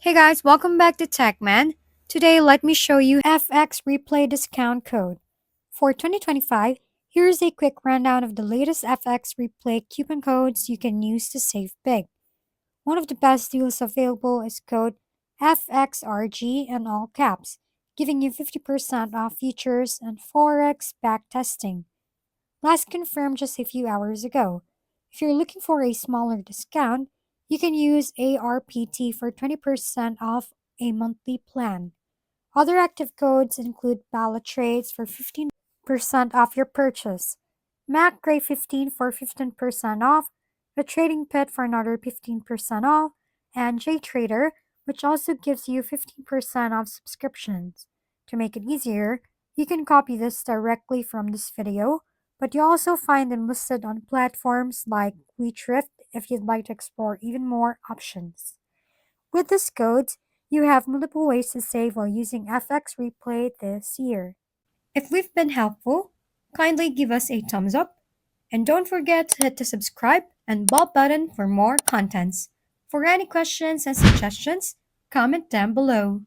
Hey guys, welcome back to TechMan. Today, let me show you FX Replay discount code. For 2025, here's a quick rundown of the latest FX Replay coupon codes you can use to save big. One of the best deals available is code FXRG in all caps, giving you 50% off futures and Forex backtesting. Last confirmed just a few hours ago. If you're looking for a smaller discount, you can use ARPT for 20% off a monthly plan. Other active codes include ballot trades for 15% off your purchase, Mac Gray 15 for 15% off, the Trading Pit for another 15% off, and JTrader, which also gives you 15% off subscriptions. To make it easier, you can copy this directly from this video, but you also find them listed on platforms like WeThrift if you'd like to explore even more options. With this code, you have multiple ways to save while using FX Replay this year. If we've been helpful, kindly give us a thumbs up and don't forget to hit the subscribe and bell button for more contents. For any questions and suggestions, comment down below.